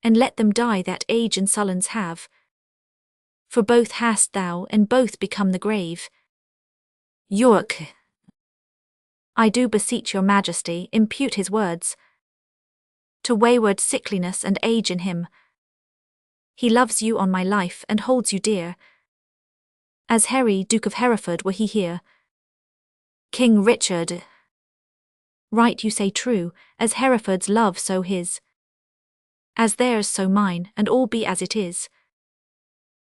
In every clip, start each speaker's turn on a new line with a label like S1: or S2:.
S1: and let them die that age and sullens have. For both hast thou, and both become the grave. York. I do beseech your majesty, impute his words to wayward sickliness and age in him. He loves you on my life and holds you dear, as Harry, Duke of Hereford, were he here. King Richard. Right you say true, as Hereford's love so his, as theirs so mine, and all be as it is.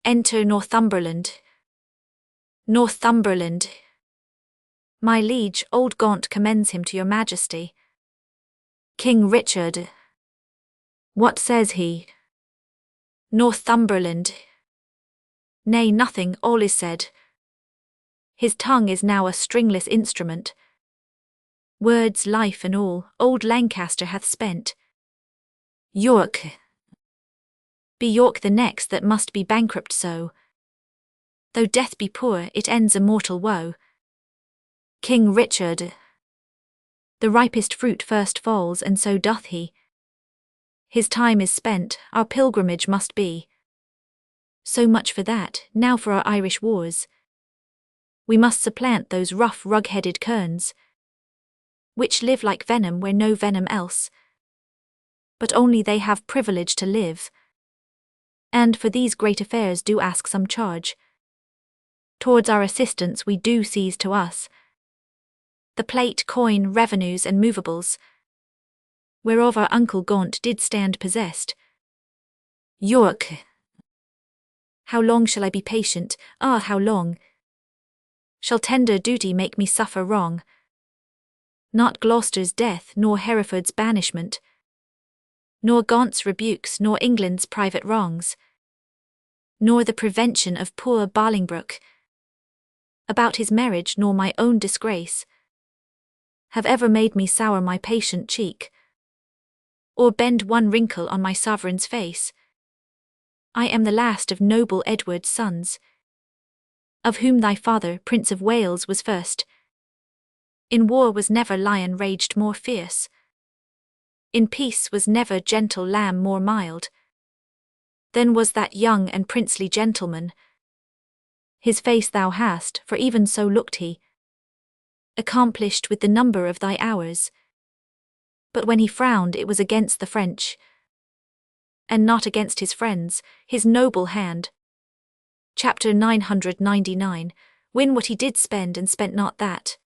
S1: Enter Northumberland. Northumberland. My liege, old Gaunt commends him to your majesty. King Richard. What says he? Northumberland. Nay, nothing, all is said. His tongue is now a stringless instrument. Words, life and all, old Lancaster hath spent. York. Be York the next that must be bankrupt so. Though death be poor, it ends a mortal woe. King Richard. The ripest fruit first falls, and so doth he. His time is spent, our pilgrimage must be. So much for that, now for our Irish wars. We must supplant those rough rug-headed kerns, which live like venom where no venom else. But only they have privilege to live, and for these great affairs do ask some charge. Towards our assistance we do seize to us the plate, coin, revenues, and movables, whereof our uncle Gaunt did stand possessed. York. How long shall I be patient, ah, how long? Shall tender duty make me suffer wrong? Not Gloucester's death, nor Hereford's banishment, nor Gaunt's rebukes, nor England's private wrongs, nor the prevention of poor Bolingbroke about his marriage, nor my own disgrace, have ever made me sour my patient cheek, or bend one wrinkle on my sovereign's face. I am the last of noble Edward's sons, of whom thy father, Prince of Wales, was first. In war was never lion raged more fierce, in peace was never gentle lamb more mild. Then was that young and princely gentleman. His face thou hast, for even so looked he, accomplished with the number of thy hours. But when he frowned it was against the French, and not against his friends, his noble hand. Chapter 999, win what he did spend and spent not that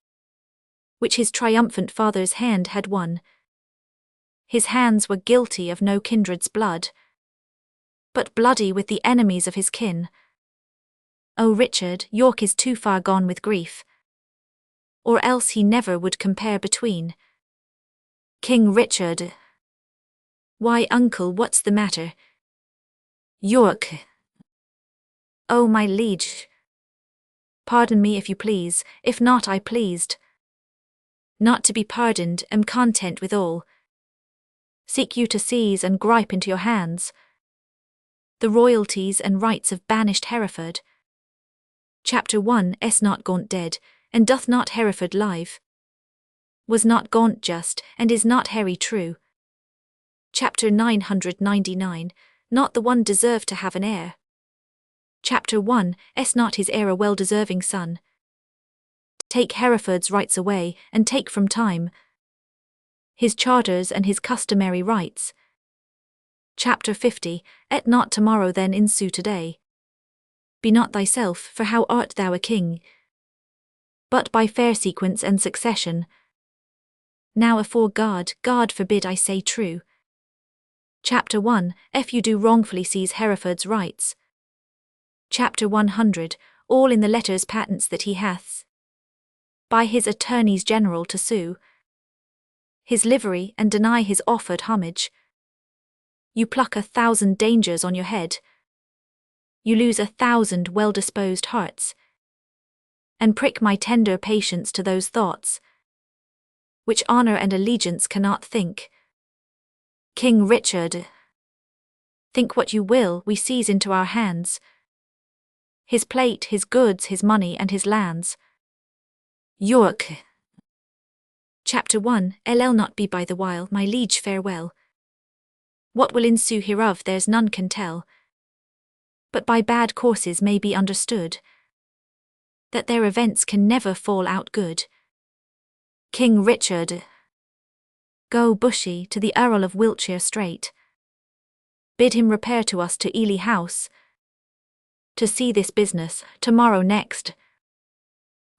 S1: which his triumphant father's hand had won. His hands were guilty of no kindred's blood, but bloody with the enemies of his kin. O Richard, York is too far gone with grief, or else he never would compare between. King Richard. Why, uncle, what's the matter? York. Oh, my liege. Pardon me if you please, if not I pleased not to be pardoned, am content with all. Seek you to seize and gripe into your hands the royalties and rights of banished Hereford. Chapter 1. Is not Gaunt dead, and doth not Hereford live? Was not Gaunt just, and is not Harry true? Chapter 999. Not the one deserve to have an heir? Chapter 1. Is not his heir a well-deserving son? Take Hereford's rights away, and take from time his charters and his customary rights. Chapter 50. Et not tomorrow then ensue today. Be not thyself, for how art thou a king? But by fair sequence and succession. Now afore God, God forbid I say true. Chapter 1. If you do wrongfully seize Hereford's rights. Chapter 100. All in the letters patents that he hath by his attorneys general to sue his livery and deny his offered homage. You pluck 1,000 dangers on your head. You lose 1,000 well-disposed hearts, and prick my tender patience to those thoughts which honour and allegiance cannot think. King Richard. Think what you will, we seize into our hands his plate, his goods, his money, and his lands. York. Chapter 1. LL not be by the while, my liege, farewell. What will ensue hereof there's none can tell, but by bad courses may be understood, that their events can never fall out good. King Richard, go, Bushy, to the Earl of Wiltshire straight. Bid him repair to us to Ely House, to see this business, tomorrow next.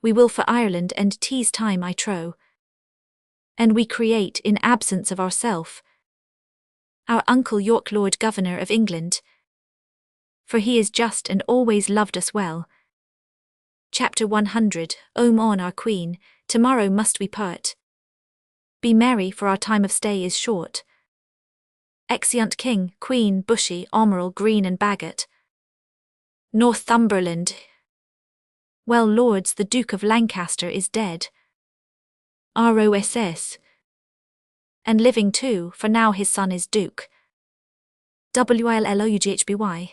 S1: We will for Ireland and tease time I trow, and we create in absence of ourself, our Uncle York Lord Governor of England, for he is just and always loved us well. Chapter 100. On our Queen, tomorrow must we part. Be merry, for our time of stay is short. Exeunt King, Queen, Bushy, Omerall, Green and Bagot. Northumberland. Well, lords, the Duke of Lancaster is dead. ROSS. And living too, for now his son is Duke. WILLOUGHBY.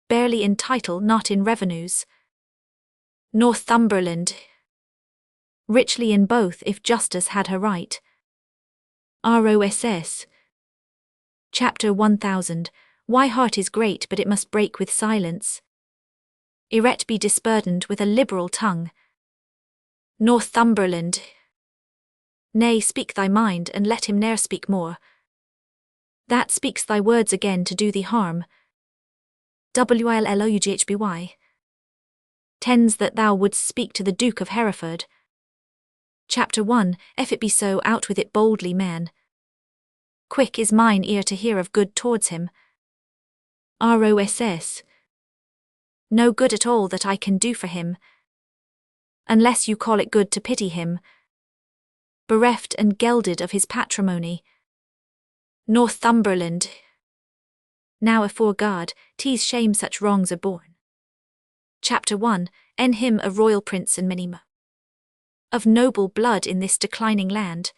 S1: Barely in title, not in revenues. Northumberland. Richly in both, if justice had her right. ROSS. Chapter 1000. Why heart is great, but it must break with silence. Eret be disburdened with a liberal tongue. Northumberland. Nay, speak thy mind, and let him ne'er speak more. That speaks thy words again to do thee harm. WILLOUGHBY. Tens that thou wouldst speak to the Duke of Hereford. Chapter 1. If it be so, out with it boldly, man. Quick is mine ear to hear of good towards him. ROSS. No good at all that I can do for him, unless you call it good to pity him, bereft and gelded of his patrimony. Northumberland. Now afore God, 'tis shame such wrongs are born. Chapter 1. En him a royal prince and many of noble blood in this declining land.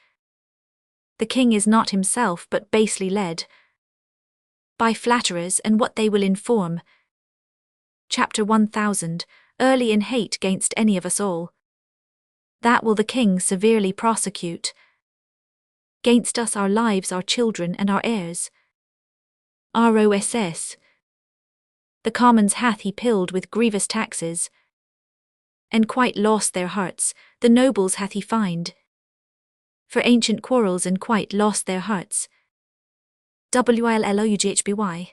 S1: The king is not himself but basely led by flatterers and what they will inform. Chapter 1000. Early in hate gainst any of us all. That will the king severely prosecute. Gainst us, our lives, our children and our heirs. ROSS. The commons hath he pilled with grievous taxes, and quite lost their hearts, the nobles hath he fined for ancient quarrels and quite lost their hearts. WILLOUGHBY.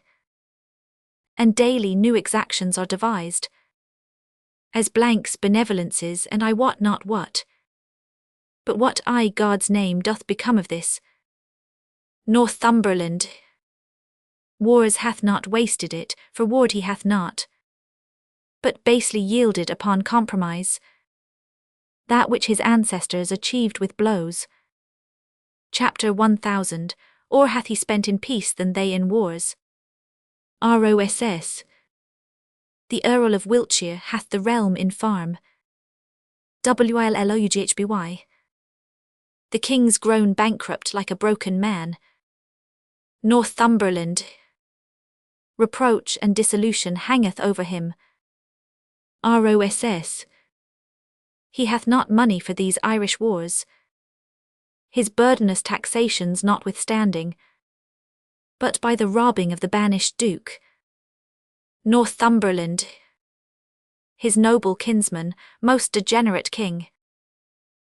S1: And daily new exactions are devised, as blanks benevolences and I wot not what. But what I God's name doth become of this? Northumberland. Wars hath not wasted it, for ward he hath not, but basely yielded upon compromise that which his ancestors achieved with blows. Chapter 1000. Or hath he spent in peace than they in wars. ROSS. The Earl of Wiltshire hath the realm in farm. WILLOUGHBY. The king's grown bankrupt like a broken man. Northumberland. Reproach and dissolution hangeth over him. ROSS. He hath not money for these Irish wars, his burdenous taxations notwithstanding, but by the robbing of the banished Duke. Northumberland. His noble kinsman, most degenerate king.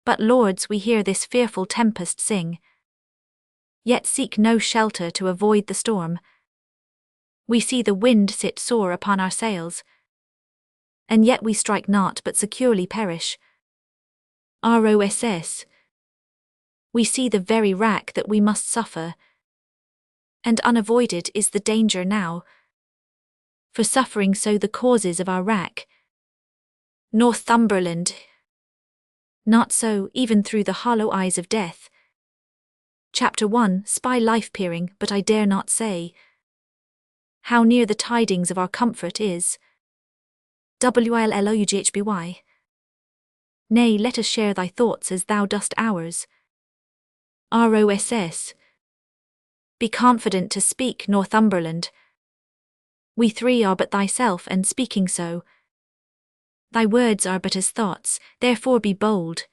S1: But lords, we hear this fearful tempest sing, yet seek no shelter to avoid the storm. We see the wind sit sore upon our sails, and yet we strike not but securely perish. ROSS. We see the very rack that we must suffer, and unavoided is the danger now, for suffering so the causes of our rack. Northumberland. Not so, even through the hollow eyes of death. Chapter 1. Spy life peering, but I dare not say how near the tidings of our comfort is. WILLOUGHBY. Nay, let us share thy thoughts as thou dost ours. ROSS. Be confident to speak, Northumberland. We three are but thyself, and speaking so, thy words are but as thoughts, therefore be bold.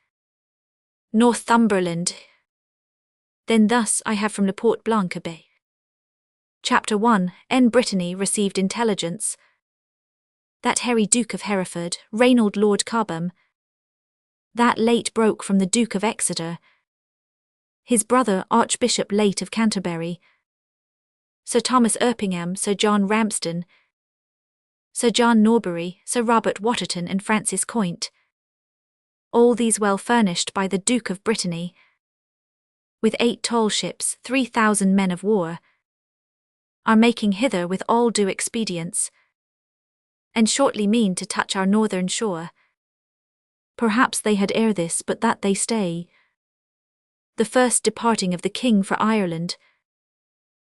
S1: Northumberland. Then thus I have from Le Port Blanc Bay. Chapter 1. Brittany received intelligence that hairy Duke of Hereford, Reynold Lord Cobham, that late broke from the Duke of Exeter, his brother Archbishop late of Canterbury, Sir Thomas Erpingham, Sir John Ramsden, Sir John Norbury, Sir Robert Waterton and Francis Coint, all these well furnished by the Duke of Brittany, with 8 tall ships, 3,000 men of war, are making hither with all due expedience, and shortly mean to touch our northern shore. Perhaps they had ere this but that they stay, the first departing of the King for Ireland.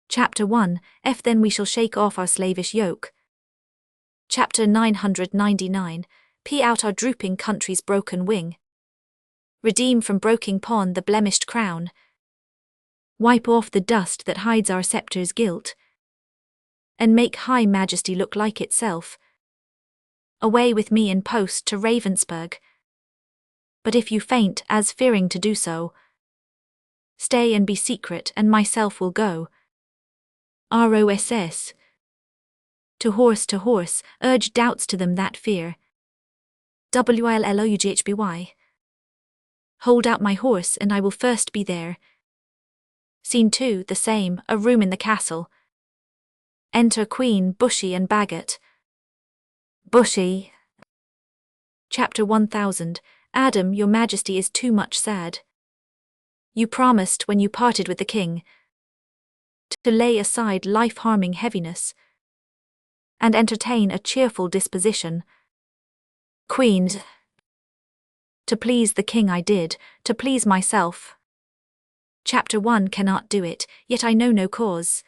S1: Chapter 1. Then we shall shake off our slavish yoke. Chapter 999. Pee out our drooping country's broken wing. Redeem from broken pawn the blemished crown. Wipe off the dust that hides our sceptre's guilt, and make high majesty look like itself. Away with me in post to Ravensburg. But if you faint as fearing to do so, stay and be secret, and myself will go. ROSS. To horse, urge doubts to them that fear. WILLOUGHBY. Hold out my horse and I will first be there. Scene 2, the same, a room in the castle. Enter Queen, Bushy and Bagot. Bushy. Chapter 1000. Adam, your majesty is too much sad. You promised when you parted with the king to lay aside life-harming heaviness and entertain a cheerful disposition. Queen. To please the king I did, to please myself. Chapter 1. Cannot do it, yet I know no cause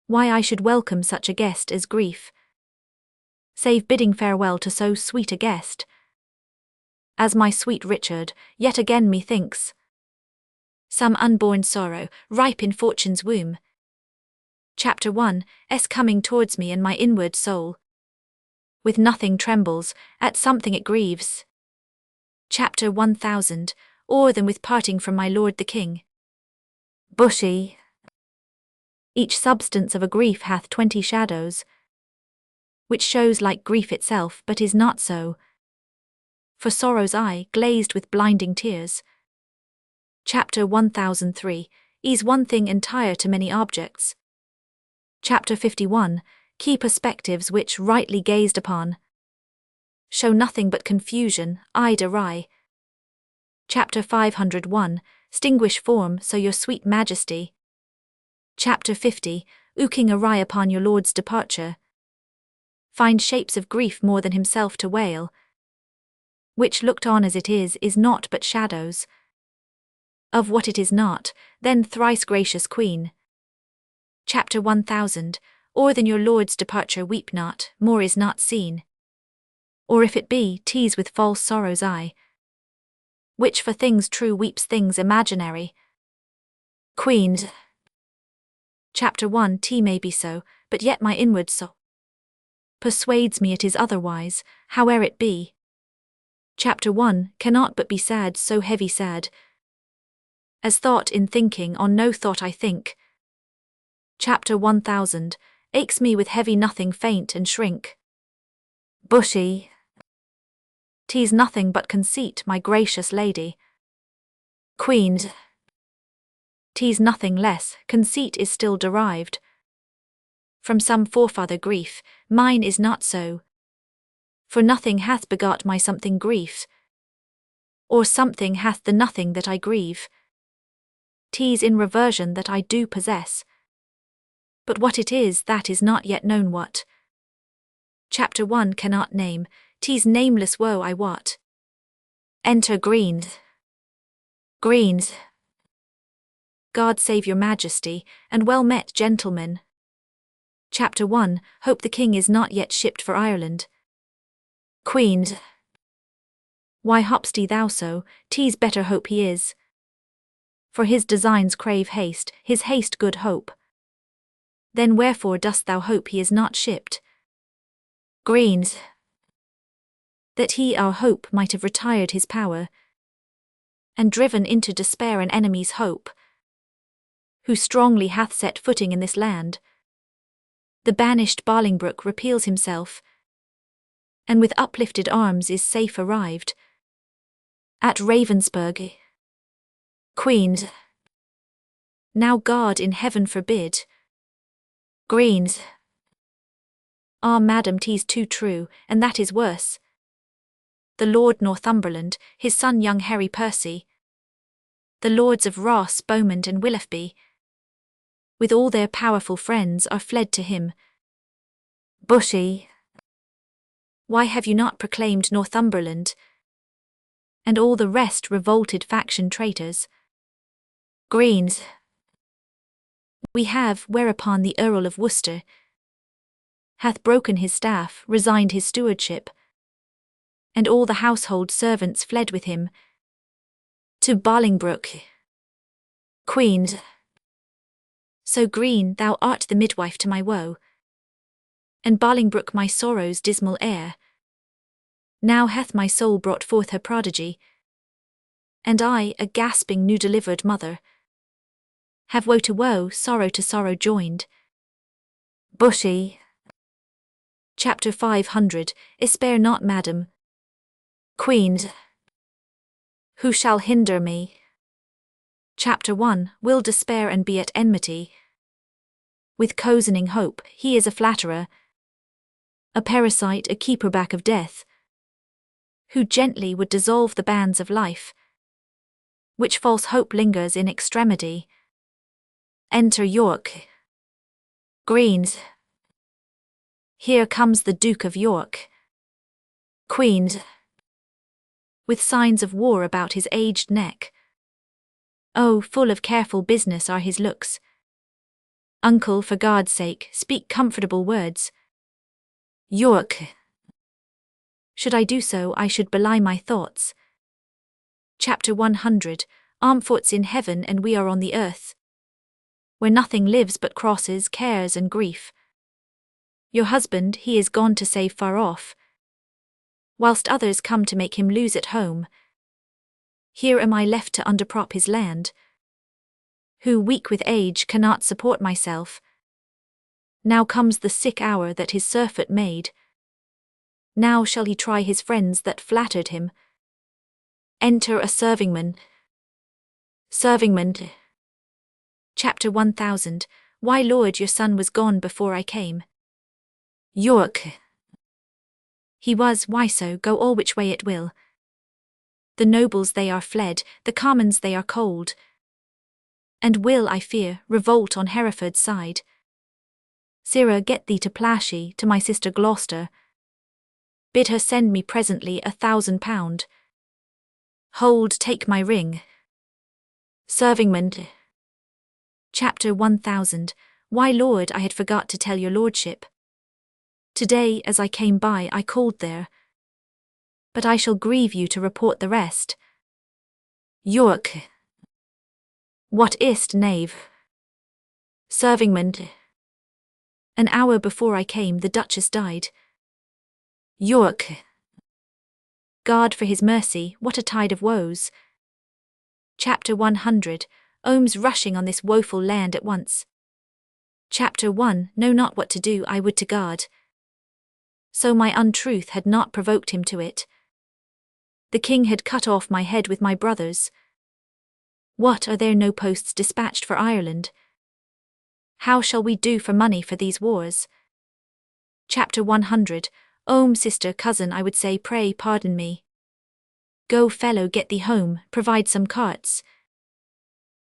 S1: why I should welcome such a guest as grief, save bidding farewell to so sweet a guest as my sweet Richard. Yet again methinks some unborn sorrow, ripe in fortune's womb. Chapter 1. Coming towards me, and my inward soul with nothing trembles, at something it grieves. Chapter 1000. O'er than with parting from my lord the king. Bushy. Each substance of a grief hath 20 shadows, which shows like grief itself, but is not so. For sorrow's eye, glazed with blinding tears. Chapter 1003. Is one thing entire to many objects. Chapter 51. Key perspectives which, rightly gazed upon, show nothing but confusion, eyed awry. Chapter 501. Distinguish form, so your sweet majesty. Chapter 50. Ooking awry upon your lord's departure. Find shapes of grief more than himself to wail, which looked on as it is naught but shadows of what it is not. Then thrice gracious queen. Chapter 1000. Or than your lord's departure weep not, more is not seen. Or if it be, tease with false sorrow's eye, which for things true weeps things imaginary. Queen. Chapter 1. May be so, but yet my inward soul persuades me it is otherwise, howe'er it be. Chapter 1. Cannot but be sad, so heavy sad, as thought in thinking on no thought I think. Chapter 1000. Aches me with heavy nothing faint and shrink. Bushy. Tease nothing but conceit, my gracious lady. Queen. Tease nothing less, conceit is still derived from some forefather grief, mine is not so. For nothing hath begot my something grief, or something hath the nothing that I grieve. Tease in reversion that I do possess, but what it is that is not yet known what. Chapter 1. Cannot name, tease nameless woe I wot. Enter Green. Greens. God save your majesty, and well met gentlemen. Chapter 1. Hope the king is not yet shipped for Ireland. Queen. Why hop'st thou so? 'Tis better hope he is, for his designs crave haste, his haste good hope. Then wherefore dost thou hope he is not shipped? Greens. That he our hope might have retired his power, and driven into despair an enemy's hope, who strongly hath set footing in this land. The banished Bolingbroke repeals himself, and with uplifted arms is safe arrived at Ravensburg. Queens, now God in heaven forbid. Greens, ah, madam, 'tis too true, and that is worse. The Lord Northumberland, his son young Harry Percy, the lords of Ross, Beaumont and Willoughby, with all their powerful friends are fled to him. Bushy, why have you not proclaimed Northumberland, and all the rest revolted faction traitors? Greens, we have, whereupon the Earl of Worcester hath broken his staff, resigned his stewardship, and all the household servants fled with him to Bolingbroke. Queens, so green thou art the midwife to my woe, and Bolingbroke my sorrow's dismal heir. Now hath my soul brought forth her prodigy, and I, a gasping new-delivered mother, have woe to sorrow joined. Bushy. Chapter 500, Spare not, madam. Queens, who shall hinder me? Chapter 1, Will despair and be at enmity with cozening hope, he is a flatterer, a parasite, a keeper back of death, who gently would dissolve the bands of life, which false hope lingers in extremity. Enter York. Greens, here comes the Duke of York. Queens, with signs of war about his aged neck. Oh, full of careful business are his looks. Uncle, for God's sake, speak comfortable words. York. Should I do so, I should belie my thoughts. Chapter 100, Armforts in heaven and we are on the earth, where nothing lives but crosses, cares and grief. Your husband, he is gone to save far off, whilst others come to make him lose at home. Here am I left to underprop his land, who, weak with age, cannot support myself. Now comes the sick hour that his surfeit made. Now shall he try his friends that flattered him. Enter a servingman. Servingman. Chapter 1000, Why, Lord, your son was gone before I came. York. He was, why so, go all which way it will. The nobles they are fled, the commons they are cold, and will, I fear, revolt on Hereford's side. Sirrah, get thee to Plashy, to my sister Gloucester. Bid her send me presently £1,000. Hold, take my ring. Servingman. Chapter 1000, Why, Lord, I had forgot to tell your lordship. Today, as I came by, I called there, but I shall grieve you to report the rest. York. What is't, knave? Servingman. An hour before I came, the Duchess died. York. God for his mercy, what a tide of woes. Chapter 100, Ohms rushing on this woeful land at once. Chapter 1, Know not what to do, I would to God. So my untruth had not provoked him to it. The king had cut off my head with my brothers. What, are there no posts dispatched for Ireland? How shall we do for money for these wars? Chapter 100, sister, cousin, I would say, pray pardon me. Go, fellow, get thee home, provide some carts,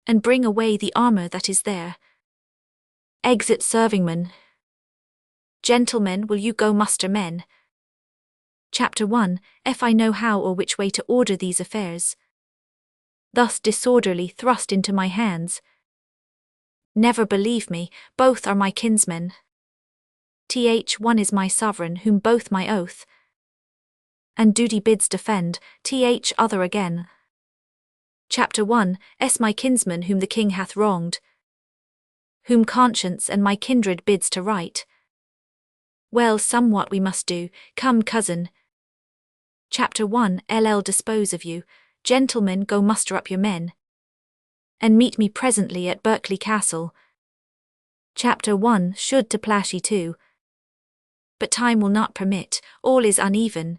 S1: and bring away the armour that is there. Exit servingman. Gentlemen, will you go muster men? Chapter 1, If I know how or which way to order these affairs. Thus disorderly thrust into my hands. Never believe me, both are my kinsmen. One is my sovereign, whom both my oath and duty bids defend, other again. Chapter 1, my kinsman whom the king hath wronged, whom conscience and my kindred bids to right. Well, somewhat we must do, come cousin. Chapter 1, dispose of you, gentlemen, go muster up your men, and meet me presently at Berkeley Castle. Chapter 1 should to Plashy too. But time will not permit, all is uneven,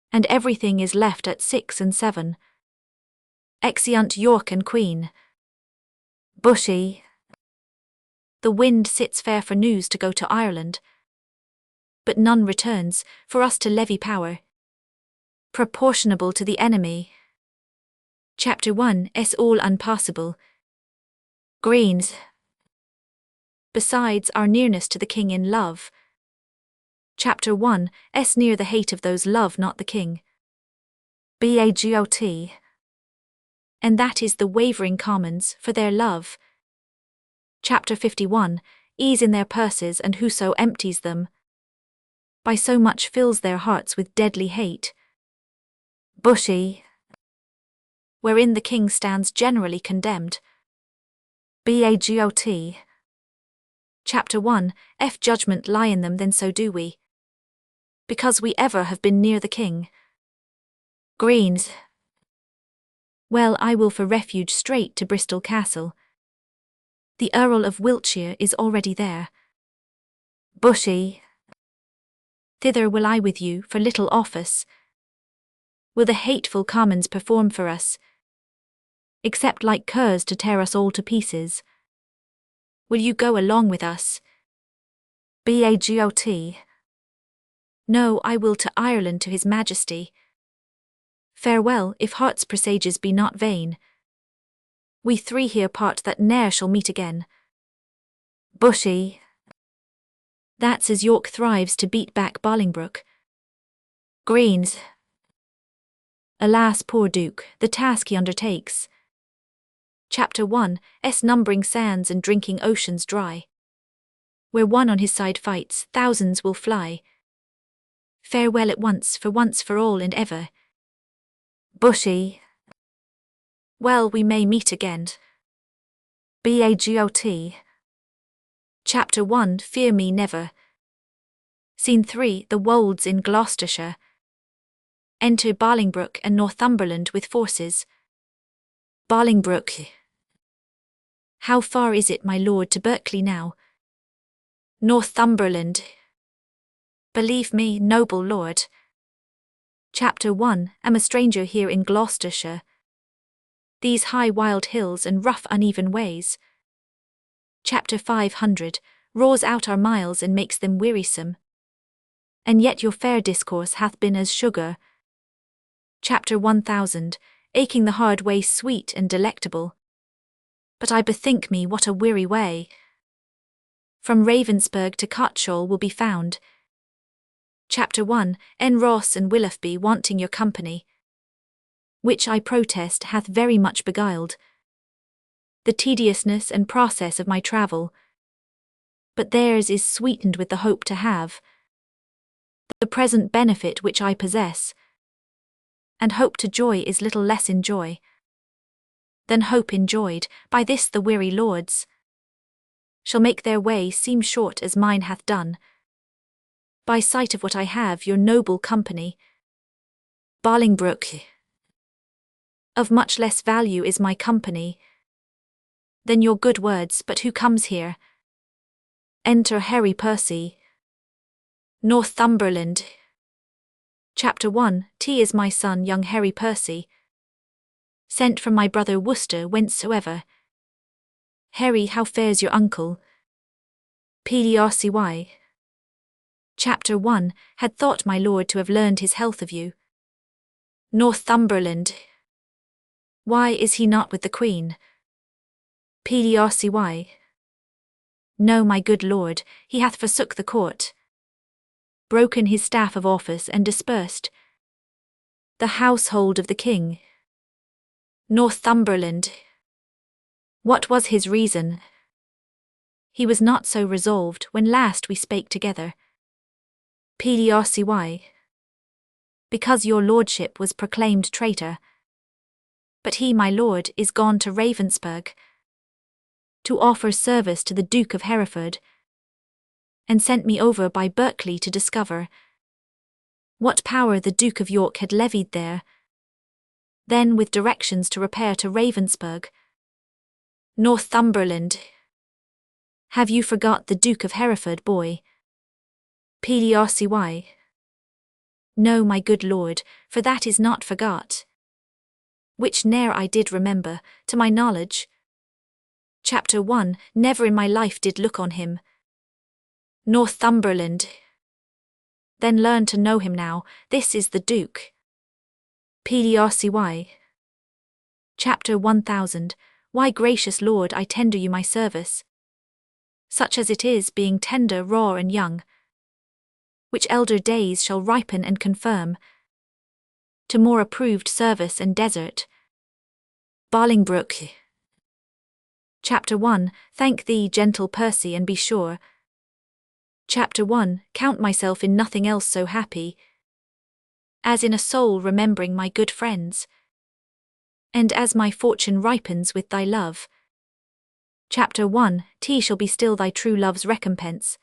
S1: and everything is left at 6 and 7. Exeunt York and Queen. Bushy. The wind sits fair for news to go to Ireland, but none returns, for us to levy power, proportionable to the enemy. Chapter 1 's all unpassable. Greens. Besides our nearness to the king in love. Chapter 1 's near the hate of those love not the king. Bagot. And that is the wavering commons for their love. Chapter 51 ease in their purses, and whoso empties them by so much fills their hearts with deadly hate. Bushy. Wherein the king stands generally condemned. Bagot. Chapter 1 If judgment lie in them, then so do we, because we ever have been near the king. Greens. Well, I will for refuge straight to Bristol Castle. The Earl of Wiltshire is already there. Bushy. Thither will I with you for little office. Will the hateful commons perform for us, except like curs to tear us all to pieces? Will you go along with us? Bagot. No, I will to Ireland to his majesty. Farewell, if heart's presages be not vain. We three here part that ne'er shall meet again. Bushy. That's as York thrives to beat back Bolingbroke. Greens. Alas, poor Duke, the task he undertakes. Chapter 1 's numbering sands and drinking oceans dry. Where one on his side fights, thousands will fly. Farewell at once for all and ever. Bushy. Well, we may meet again. Bagot. Chapter 1 Fear me never. Scene 3 The Wolds in Gloucestershire. Enter Bolingbroke and Northumberland with forces. Bolingbroke. How far is it, my lord, to Berkeley now? Northumberland. Believe me, noble lord. Chapter 1 Am a stranger here in Gloucestershire. These high wild hills and rough uneven ways. Chapter 500 roars out our miles and makes them wearisome. And yet your fair discourse hath been as sugar. Chapter 1000 aching the hard way sweet and delectable. But I bethink me what a weary way from Ravensburg to Cotshall will be found. Chapter 1 N. Ross and Willoughby wanting your company, which I protest hath very much beguiled the tediousness and process of my travel, but theirs is sweetened with the hope to have the present benefit which I possess, and hope to joy is little less in joy than hope enjoyed. By this the weary lords shall make their way seem short as mine hath done, by sight of what I have your noble company. Bolingbroke. Of much less value is my company than your good words, but who comes here? Enter Harry Percy. Northumberland. Chapter 1 T is my son, young Harry Percy, sent from my brother Worcester whencesoever. Harry, how fares your uncle? Pdrcy. Chapter 1 Had thought my lord to have learned his health of you. Northumberland. Why is he not with the Queen? Pdrcy. No, my good lord, he hath forsook the court, broken his staff of office and dispersed the household of the king. Northumberland. What was his reason? He was not so resolved when last we spake together. Pdrcy. Because your lordship was proclaimed traitor. But he, my lord, is gone to Ravensburg to offer service to the Duke of Hereford, and sent me over by Berkeley to discover what power the Duke of York had levied there, then with directions to repair to Ravensburg Northumberland. Have you forgot the Duke of Hereford, boy? Pdrcy. No, my good lord, for that is not forgot. Which ne'er I did remember, to my knowledge. Chapter 1, never in my life did look on him. Northumberland. Then learn to know him now, this is the Duke. Pdrcy. Chapter 1000, why gracious lord I tender you my service. Such as it is, being tender, raw and young, which elder days shall ripen and confirm to more approved service and desert. Bolingbroke. Chapter 1, thank thee, gentle Percy, and be sure. Chapter 1, count myself in nothing else so happy as in a soul remembering my good friends, and as my fortune ripens with thy love. Chapter 1, tea shall be still thy true love's recompense.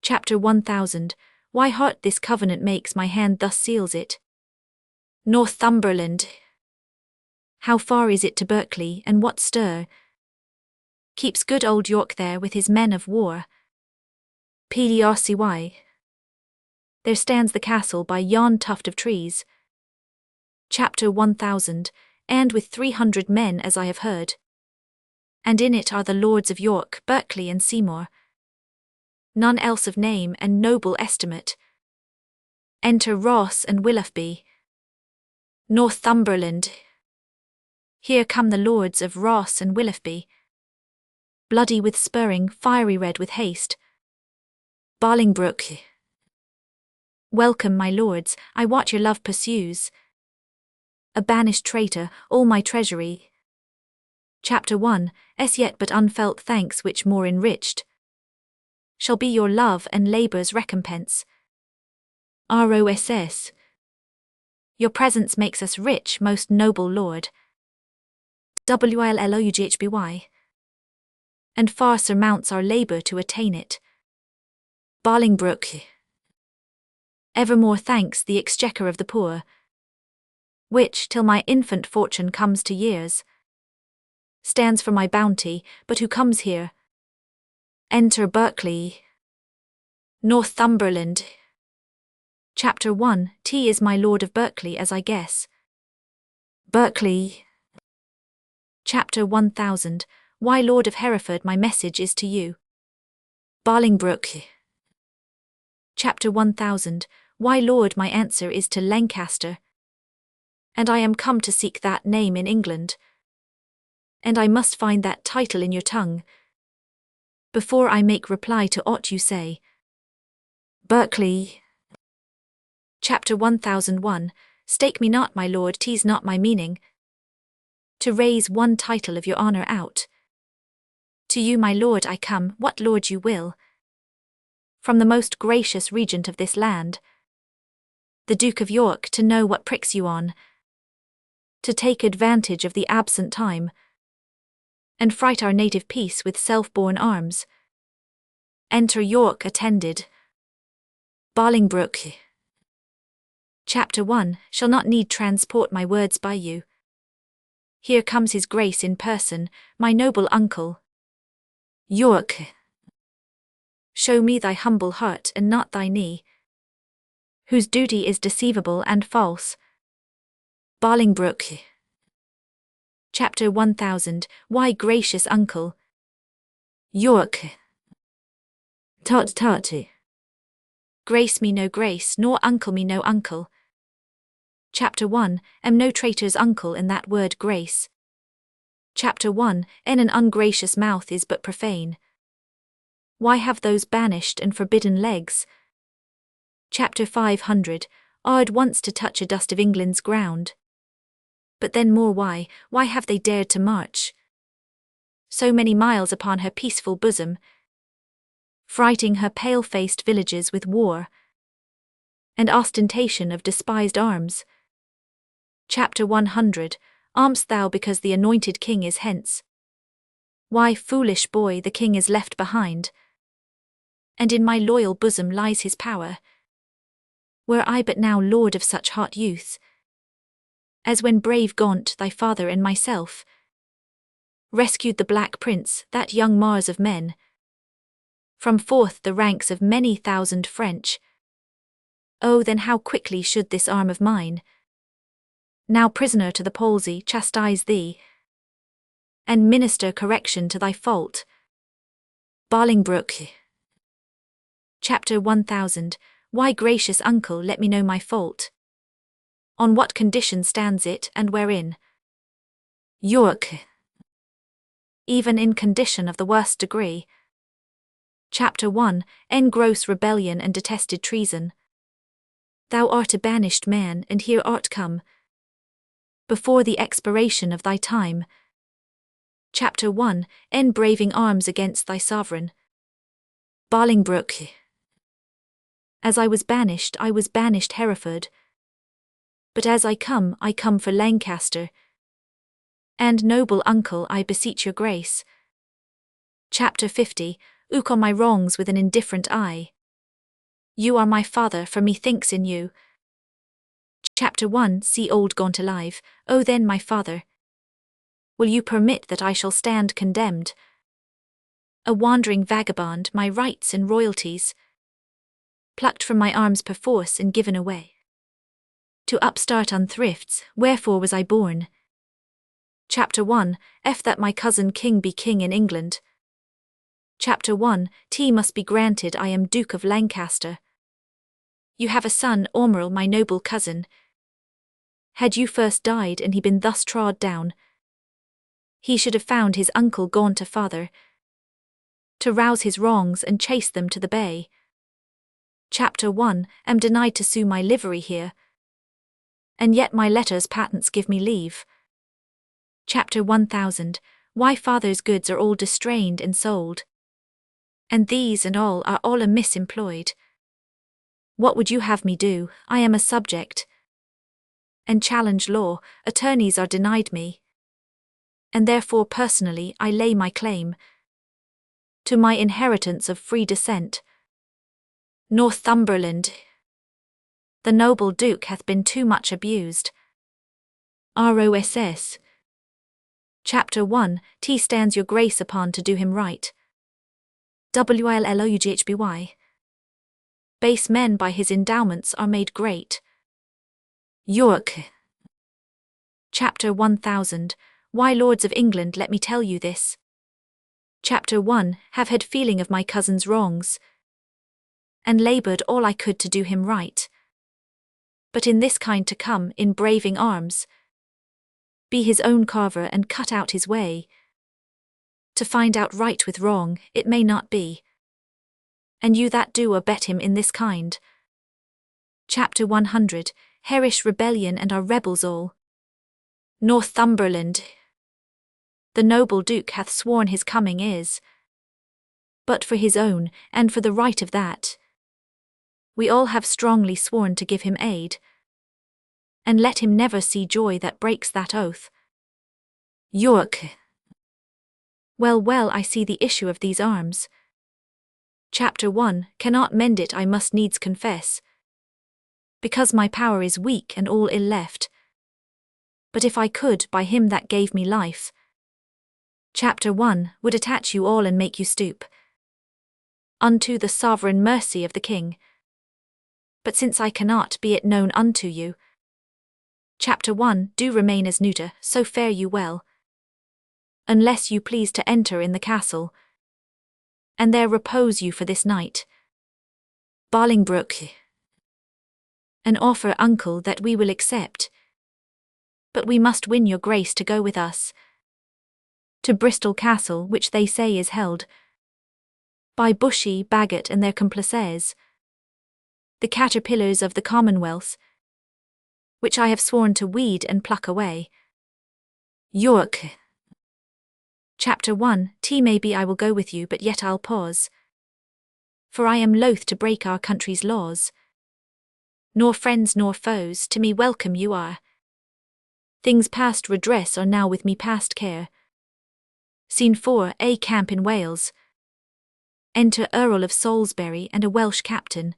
S1: Chapter 1000, why heart this covenant makes, my hand thus seals it. Northumberland. How far is it to Berkeley, and what stir keeps good old York there with his men of war? Pdrcy. There stands the castle by yon tuft of trees. Chapter 1000, and with 300 men as I have heard. And in it are the lords of York, Berkeley and Seymour. None else of name and noble estimate. Enter Ross and Willoughby. Northumberland. Here come the lords of Ross and Willoughby, bloody with spurring, fiery red with haste. Bolingbroke. Welcome, my lords, I wot your love pursues a banished traitor, all my treasury. Chapter 1, as yet but unfelt thanks which more enriched shall be your love and labour's recompense. Ross. Your presence makes us rich, most noble lord. Willoughby. And far surmounts our labour to attain it. Bolingbroke. Evermore thanks the exchequer of the poor, which, till my infant fortune comes to years, stands for my bounty, but who comes here? Enter Berkeley. Northumberland. Chapter 1, tea is my lord of Berkeley as I guess. Berkeley. Chapter 1000, why Lord of Hereford my message is to you. Bolingbroke. Chapter 1000, why Lord my answer is to Lancaster. And I am come to seek that name in England, and I must find that title in your tongue before I make reply to aught you say. Berkeley. Chapter 1001, stake me not, my lord, tease not my meaning, to raise one title of your honour out. To you, my lord, I come, what lord you will, from the most gracious regent of this land, the Duke of York, to know what pricks you on, to take advantage of the absent time, and fright our native peace with self-born arms. Enter York attended. Bolingbroke. Chapter 1, shall not need transport my words by you. Here comes his grace in person, my noble uncle. York. Show me thy humble heart and not thy knee, whose duty is deceivable and false. Bolingbroke. Chapter 1000, why gracious uncle. York. Tut. Grace me no grace, nor uncle me no uncle. Chapter 1, am no traitor's uncle in that word grace. Chapter 1, in an ungracious mouth is but profane. Why have those banished and forbidden legs? Chapter 500, odd once to touch a dust of England's ground. But then more why have they dared to march so many miles upon her peaceful bosom, frighting her pale-faced villages with war and ostentation of despised arms? Chapter 100, arm'st thou because the anointed king is hence? Why, foolish boy, the king is left behind, and in my loyal bosom lies his power. Were I but now lord of such hot youth as when brave Gaunt, thy father, and myself rescued the Black Prince, that young Mars of men, from forth the ranks of many thousand French. Oh, then how quickly should this arm of mine, now prisoner to the palsy, chastise thee, and minister correction to thy fault. Bolingbroke. Chapter 1000. Why, gracious uncle, let me know my fault. On what condition stands it, and wherein? York. Even in condition of the worst degree. Chapter 1. Gross rebellion and detested treason. Thou art a banished man, and here art come, before the expiration of thy time. Chapter 1. Braving arms against thy sovereign. Bolingbroke. As I was banished Hereford. But as I come for Lancaster. And noble uncle, I beseech your grace. Chapter 50. Look on my wrongs with an indifferent eye. You are my father, for methinks in you. Chapter 1. See old Gaunt alive. O then, my father, will you permit that I shall stand condemned, a wandering vagabond, my rights and royalties plucked from my arms perforce and given away to upstart unthrifts? Wherefore was I born? Chapter 1. That my cousin king be king in England. Chapter 1. Must be granted I am Duke of Lancaster. You have a son, Ormeril, my noble cousin. Had you first died and he been thus trod down, he should have found his uncle Gaunt a father, to rouse his wrongs and chase them to the bay. Chapter 1. Am denied to sue my livery here, and yet my letters patents give me leave. Chapter 1000. Why father's goods are all distrained and sold, and these and all are all amiss employed. What would you have me do? I am a subject, and challenge law, attorneys are denied me, and therefore personally I lay my claim to my inheritance of free descent. Northumberland. The noble Duke hath been too much abused. Ross. Chapter 1. Stands your grace upon to do him right. Willoughby. Base men by his endowments are made great. York. Chapter 1000. Why, lords of England, let me tell you this. Chapter 1. Have had feeling of my cousin's wrongs, and laboured all I could to do him right. But in this kind to come, in braving arms, be his own carver and cut out his way, to find out right with wrong, it may not be. And you that do abet him in this kind. Chapter 100. Herish rebellion and our rebels all. Northumberland. The noble Duke hath sworn his coming is but for his own, and for the right of that. We all have strongly sworn to give him aid, and let him never see joy that breaks that oath. York. Well, I see the issue of these arms. Chapter 1. Cannot mend it, I must needs confess, because my power is weak and all ill left. But if I could, by him that gave me life. Chapter 1. Would attach you all and make you stoop unto the sovereign mercy of the king. But since I cannot, be it known unto you. Chapter 1. Do remain as neuter, so fare you well, unless you please to enter in the castle, and there repose you for this night. Bolingbroke. An offer, uncle, that we will accept, but we must win your grace to go with us to Bristol Castle, which they say is held by Bushy, Bagot and their complices, the caterpillars of the Commonwealth, which I have sworn to weed and pluck away. York. Chapter 1. Maybe I will go with you, but yet I'll pause, for I am loath to break our country's laws. Nor friends nor foes to me welcome you are. Things past redress are now with me past care. Scene 4. A camp in Wales. Enter Earl of Salisbury and a Welsh captain.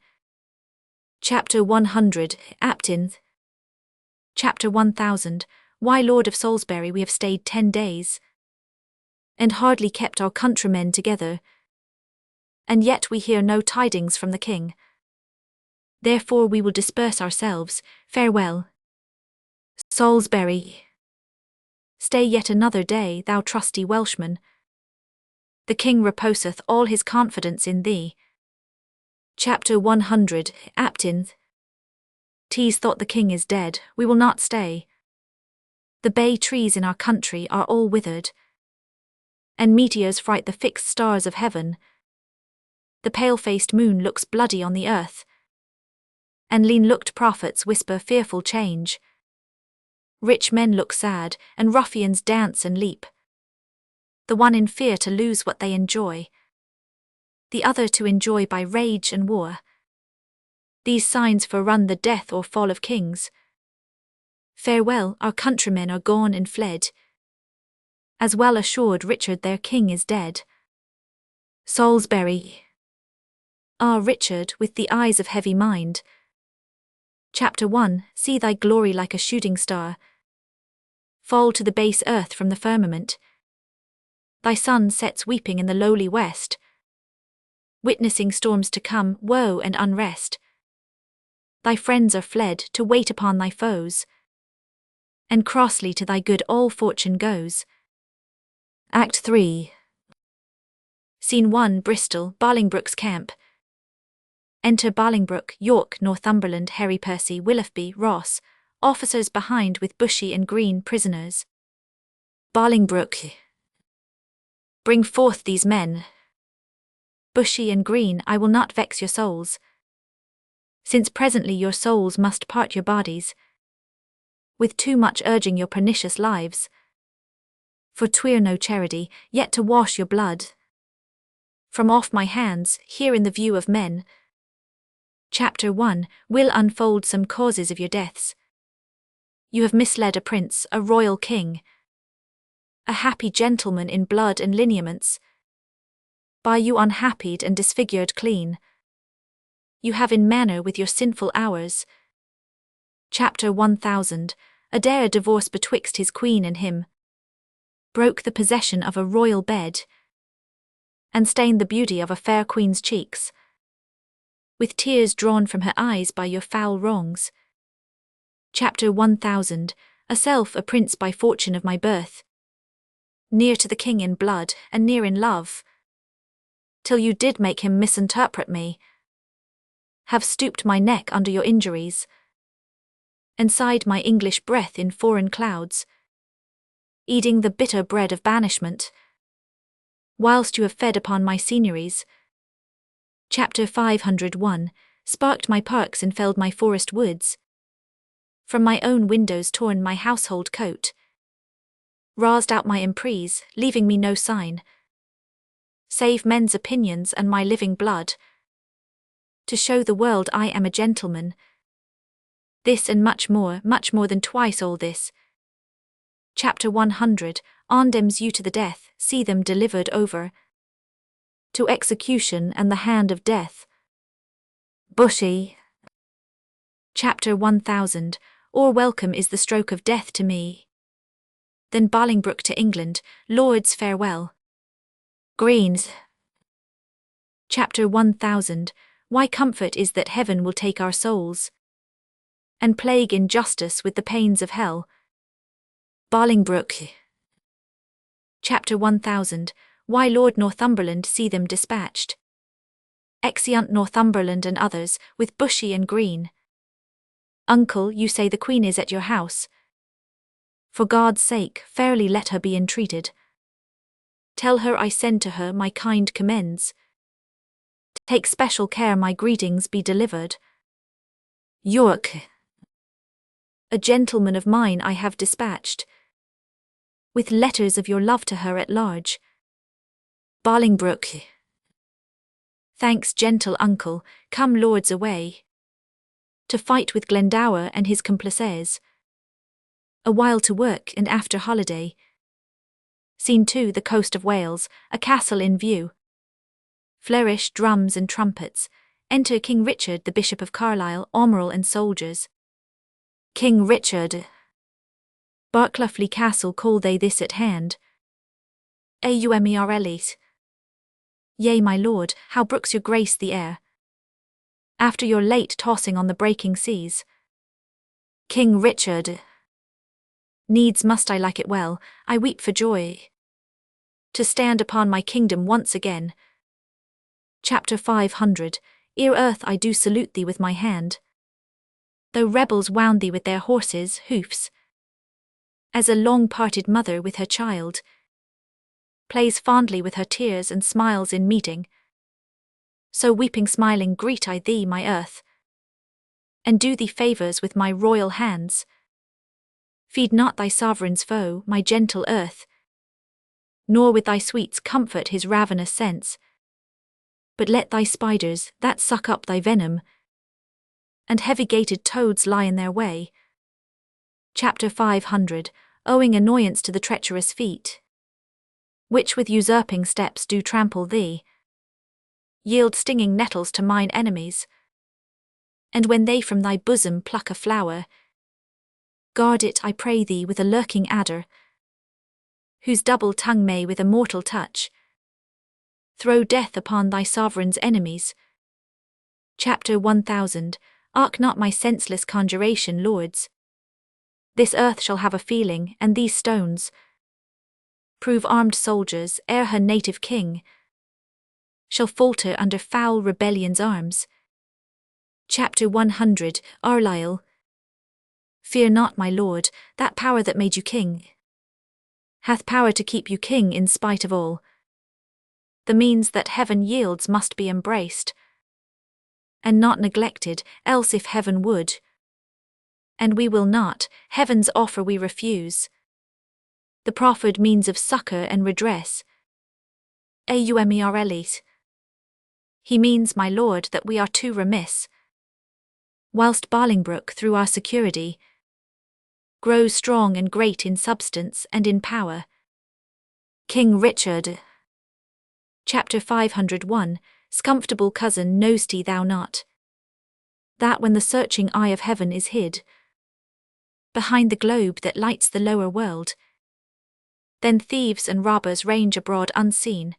S1: Chapter 100. Aptins. Chapter 1000. Why, Lord of Salisbury, we have stayed 10 days. and hardly kept our countrymen together. And yet we hear no tidings from the king. Therefore we will disperse ourselves. Farewell. Salisbury. Stay yet another day, thou trusty Welshman. The king reposeth all his confidence in thee. Chapter 100, Aptynth. Tees thought the king is dead, we will not stay. The bay trees in our country are all withered, and meteors fright the fixed stars of heaven. The pale-faced moon looks bloody on the earth, and lean-looked prophets whisper fearful change. Rich men look sad, and ruffians dance and leap, the one in fear to lose what they enjoy, the other to enjoy by rage and war. These signs forerun the death or fall of kings. Farewell, our countrymen are gone and fled, as well assured Richard their king is dead. Salisbury. Ah, Richard, with the eyes of heavy mind. Chapter 1, see thy glory like a shooting star fall to the base earth from the firmament. Thy sun sets weeping in the lowly west, witnessing storms to come, woe and unrest. Thy friends are fled to wait upon thy foes, and crossly to thy good all fortune goes. Act 3. Scene 1, Bristol, Bolingbroke's camp. Enter Bolingbroke, York, Northumberland, Harry Percy, Willoughby, Ross, officers behind with Bushy and Green prisoners. Bolingbroke. Bring forth these men. Bushy and Green, I will not vex your souls, since presently your souls must part your bodies, with too much urging your pernicious lives. For 'twere no charity, yet to wash your blood from off my hands, here in the view of men. Chapter 1, will unfold some causes of your deaths. You have misled a prince, a royal king, a happy gentleman in blood and lineaments. By you unhappied and disfigured clean, you have in manner with your sinful hours. Chapter 1000, Adair divorce betwixt his queen and him, broke the possession of a royal bed, and stained the beauty of a fair queen's cheeks, with tears drawn from her eyes by your foul wrongs. Chapter 1000, a self a prince by fortune of my birth, near to the king in blood, and near in love, till you did make him misinterpret me, have stooped my neck under your injuries, and sighed my English breath in foreign clouds, eating the bitter bread of banishment, whilst you have fed upon my seigneuries. Chapter 501, sparked my parks and felled my forest woods, from my own windows torn my household coat, rased out my emprise, leaving me no sign, save men's opinions and my living blood, to show the world I am a gentleman. This and much more than twice all this. Chapter 100, condemns you to the death, see them delivered over to execution and the hand of death. Bushy. Chapter 1000, or welcome is the stroke of death to me. Then Bolingbroke to England, Lords farewell. Greens. Chapter 1000, why comfort is that heaven will take our souls, and plague injustice with the pains of hell. Bolingbroke. Chapter 1000, why Lord Northumberland see them dispatched. Exeunt Northumberland and others, with Bushy and Green. Uncle, you say the Queen is at your house. For God's sake, fairly let her be entreated. Tell her I send to her my kind commends. Take special care my greetings be delivered. York. A gentleman of mine I have dispatched, with letters of your love to her at large. Bolingbroke. Thanks, gentle uncle, come lords away, to fight with Glendower and his complices. A while to work and after holiday. Scene 2, the coast of Wales, a castle in view. Flourish drums and trumpets, enter King Richard the Bishop of Carlisle, armoural and soldiers. King Richard. Barclufley Castle call they this at hand. Aumerles. Yea, my lord, how brooks your grace the air, after your late tossing on the breaking seas? King Richard. Needs must I like it well, I weep for joy, to stand upon my kingdom once again. Chapter 500. Ere earth I do salute thee with my hand, though rebels wound thee with their horses' hoofs, as a long-parted mother with her child plays fondly with her tears and smiles in meeting, so weeping smiling greet I thee, my earth, and do thee favours with my royal hands. Feed not thy sovereign's foe, my gentle earth, nor with thy sweets comfort his ravenous sense, but let thy spiders, that suck up thy venom, and heavy-gated toads lie in their way. Chapter 500. Owing annoyance to the treacherous feet, which with usurping steps do trample thee, yield stinging nettles to mine enemies, and when they from thy bosom pluck a flower, guard it, I pray thee, with a lurking adder, whose double tongue may with a mortal touch throw death upon thy sovereign's enemies. Chapter 1000. Ark not my senseless conjuration, lords. This earth shall have a feeling, and these stones prove armed soldiers, ere her native king shall falter under foul rebellion's arms. Chapter 100. Arlisle. Fear not, my lord, that power that made you king hath power to keep you king in spite of all. The means that heaven yields must be embraced, and not neglected, else if heaven would, and we will not, heaven's offer we refuse, the proffered means of succour and redress. Aumerles. He means, my lord, that we are too remiss, whilst Bolingbroke through our security grows strong and great in substance and in power. King Richard. Chapter 501. Scomfortable cousin, know'st thou not that when the searching eye of heaven is hid behind the globe that lights the lower world, then thieves and robbers range abroad unseen?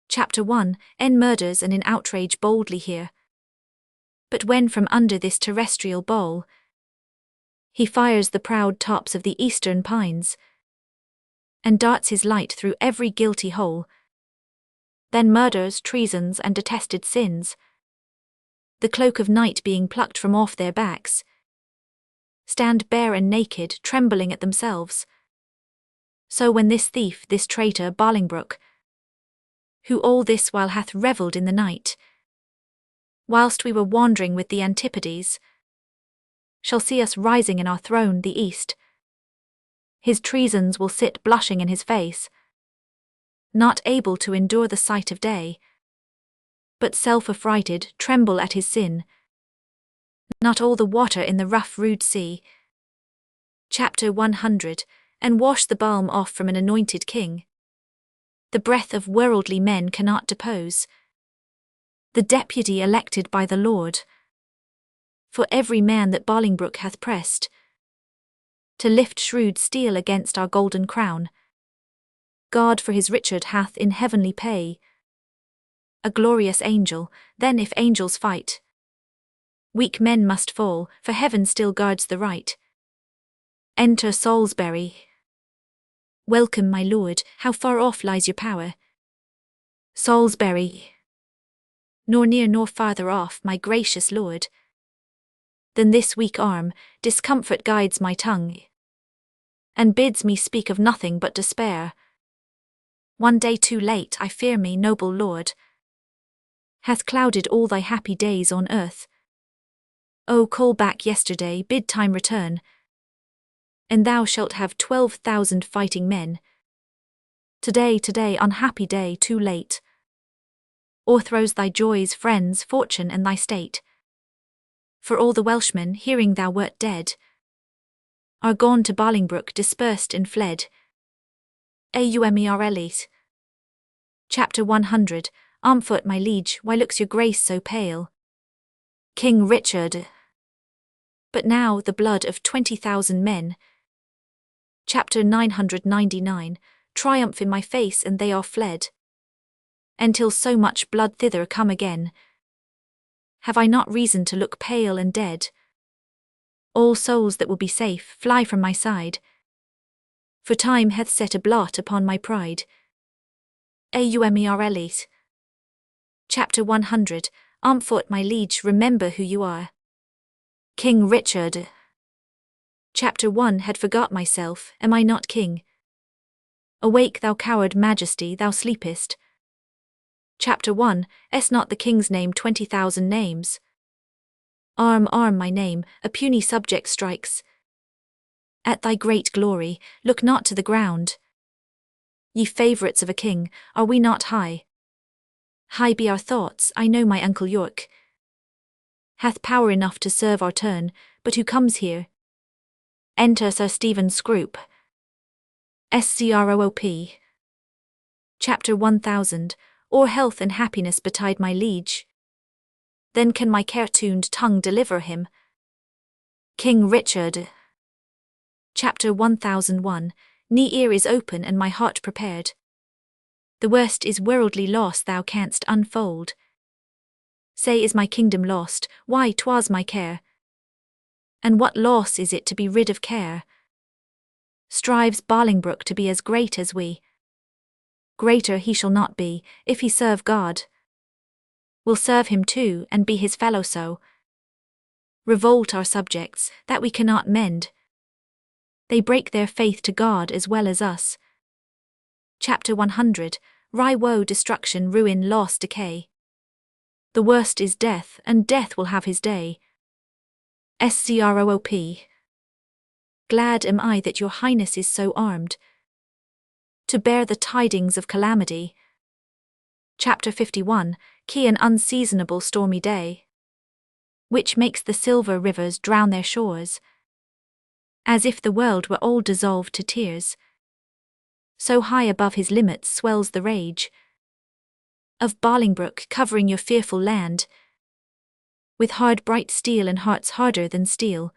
S1: Chapter 1. En murders and in outrage boldly here, but when from under this terrestrial bowl he fires the proud tops of the eastern pines, and darts his light through every guilty hole, then murders, treasons, and detested sins, the cloak of night being plucked from off their backs, stand bare and naked, trembling at themselves. So when this thief, this traitor Bolingbroke, who all this while hath revelled in the night, whilst we were wandering with the Antipodes, shall see us rising in our throne, the east, his treasons will sit blushing in his face, not able to endure the sight of day, but self-affrighted, tremble at his sin, not all the water in the rough rude sea. Chapter 100. And wash the balm off from an anointed king. The breath of worldly men cannot depose the deputy elected by the Lord. For every man that Bolingbroke hath pressed to lift shrewd steel against our golden crown, God for his Richard hath in heavenly pay a glorious angel. Then if angels fight, weak men must fall, for heaven still guards the right. Enter Salisbury. Welcome, my lord, how far off lies your power? Salisbury. Nor near nor farther off, my gracious lord, than this weak arm. Discomfort guides my tongue, and bids me speak of nothing but despair. One day too late, I fear me, noble lord, hath clouded all thy happy days on earth. O call back yesterday, bid time return, and thou shalt have 12,000 fighting men. Today, unhappy day, too late, o'erthrows thy joys, friends, fortune, and thy state. For all the Welshmen, hearing thou wert dead, are gone to Bolingbroke, dispersed and fled. Aumerles. Chapter 100. Arm foot, my liege, why looks your grace so pale? King Richard. But now the blood of 20,000 men. Chapter 999. triumph in my face and they are fled. Until so much blood thither come again, have I not reason to look pale and dead? All souls that will be safe, fly from my side, for time hath set a blot upon my pride. Aumerles. Chapter 100. Amphort, my liege, remember who you are. King Richard. Chapter 1. Had forgot myself, am I not king? Awake, thou coward majesty, thou sleepest. Chapter 1. S not the king's name 20,000 names. Arm, my name, a puny subject strikes. At thy great glory, look not to the ground. Ye favourites of a king, are we not high? High be our thoughts, I know my uncle York hath power enough to serve our turn, but who comes here? Enter Sir Stephen Scroop. Scroop. Chapter 1000. Or health and happiness betide my liege. Then can my care-tuned tongue deliver him. King Richard. Chapter 1001. Knee ear is open and my heart prepared. The worst is worldly loss thou canst unfold. Say, is my kingdom lost? Why, 'twas my care. And what loss is it to be rid of care? Strives Bolingbroke to be as great as we. Greater he shall not be, if he serve God. We'll serve him too, and be his fellow so. Revolt our subjects, that we cannot mend. They break their faith to God as well as us. Chapter 100. Rye, woe, destruction, ruin, loss, decay. The worst is death, and death will have his day. Scroop. Glad am I that your highness is so armed to bear the tidings of calamity. Chapter 51. Key, an unseasonable stormy day, which makes the silver rivers drown their shores, as if the world were all dissolved to tears. So high above his limits swells the rage of Bolingbroke, covering your fearful land with hard bright steel and hearts harder than steel.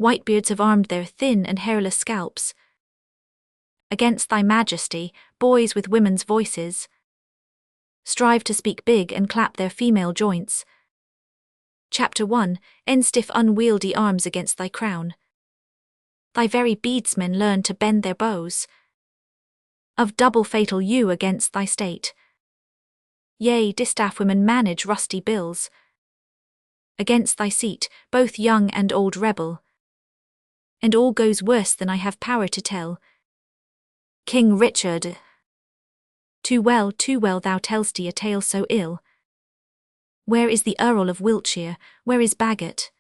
S1: Whitebeards have armed their thin and hairless scalps against thy majesty. Boys with women's voices strive to speak big and clap their female joints. Chapter 1. End stiff unwieldy arms against thy crown. Thy very beadsmen learn to bend their bows of double fatal yew against thy state. Yea, distaff women manage rusty bills against thy seat, both young and old rebel. And all goes worse than I have power to tell. King Richard. Too well thou tell'st a tale so ill. Where is the Earl of Wiltshire, where is Bagot?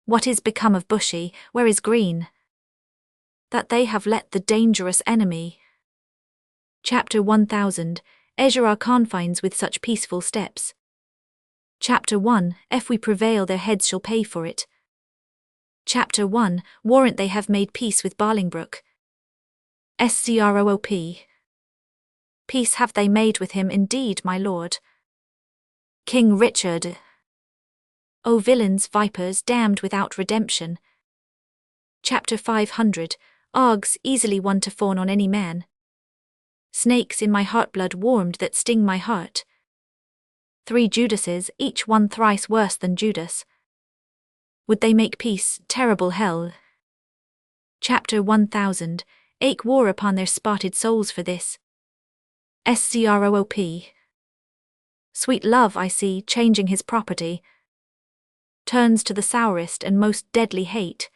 S1: What is become of Bushy, where is Green? That they have let the dangerous enemy. Chapter 1000. Azure our confines with such peaceful steps. Chapter 1. If we prevail their heads shall pay for it. Chapter 1. Warrant they have made peace with Bolingbroke. Scroop. Peace have they made with him indeed, my lord. King Richard. O villains, vipers, damned without redemption. Chapter 500. Args, easily won to fawn on any man. Snakes in my heart-blood warmed that sting my heart. 3 Judases, each one thrice worse than Judas. Would they make peace, terrible hell? Chapter 1000. Ache war upon their spotted souls for this. Scroop. Sweet love, I see, changing his property, turns to the sourest and most deadly hate.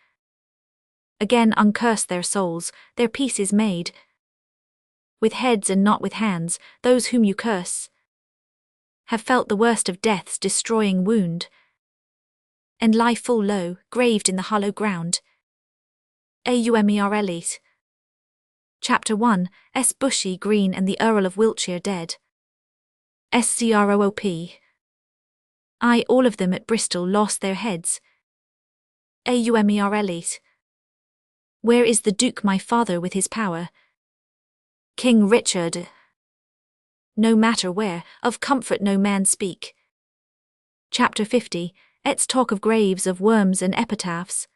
S1: Again uncurse their souls, their peace is made. With heads and not with hands, those whom you curse have felt the worst of death's destroying wound, and lie full low, graved in the hollow ground. Aumerles. Chapter 1. S. Bushy, Green and the Earl of Wiltshire dead. Scroop. I, all of them at Bristol lost their heads. Aumerles. Where is the Duke my father with his power? King Richard. No matter where, of comfort no man speak. Chapter 50. Let's talk of graves, of worms and epitaphs.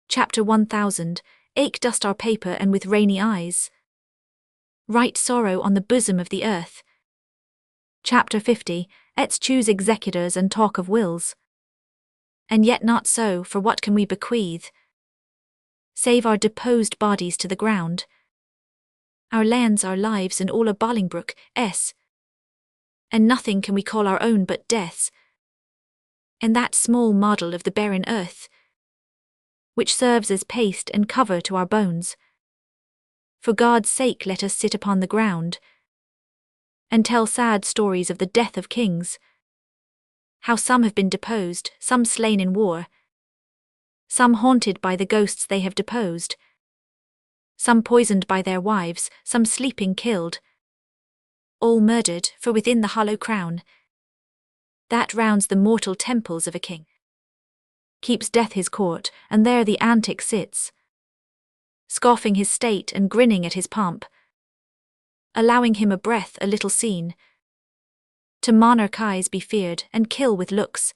S1: Chapter 1000. ache dust our paper and with rainy eyes write sorrow on the bosom of the earth. Chapter 50, let's choose executors and talk of wills. And yet not so, for what can we bequeath, save our deposed bodies to the ground? Our lands, our lives, and all a Bolingbroke, and nothing can we call our own but death's, and that small model of the barren earth, which serves as paste and cover to our bones. For God's sake let us sit upon the ground, and tell sad stories of the death of kings, how some have been deposed, some slain in war, some haunted by the ghosts they have deposed, some poisoned by their wives, some sleeping killed, all murdered, for within the hollow crown, that rounds the mortal temples of a king, keeps death his court, and there the antic sits, scoffing his state and grinning at his pomp, allowing him a breath a little seen, to monarch eyes be feared and kill with looks.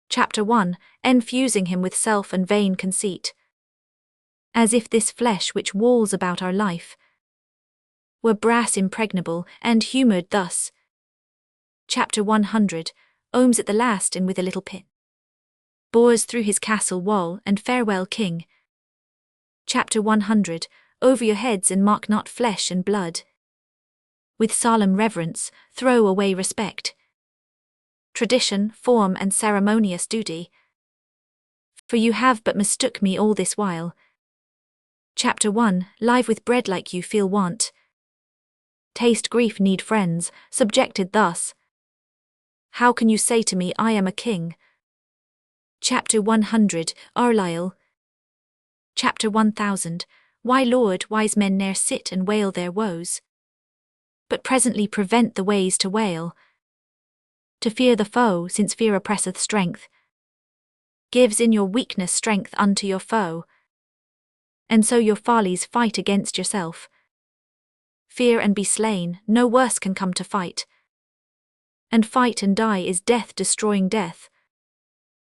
S1: Chapter 1, enfusing him with self and vain conceit, as if this flesh which walls about our life were brass impregnable, and humoured thus. Chapter 100, ohms at the last and with a little pin, bores through his castle wall, and farewell king. Chapter 100, over your heads and mark not flesh and blood. With solemn reverence, throw away respect, tradition, form, and ceremonious duty, for you have but mistook me all this while. Chapter 1, live with bread like you feel want, taste grief, need friends, subjected thus. How can you say to me I am a king? Chapter 100, Arlisle. Chapter 1000, why, Lord, wise men ne'er sit and wail their woes, but presently prevent the ways to wail. To fear the foe, since fear oppresseth strength, gives in your weakness strength unto your foe, and so your follies fight against yourself. Fear and be slain, no worse can come to fight, and fight and die is death destroying death.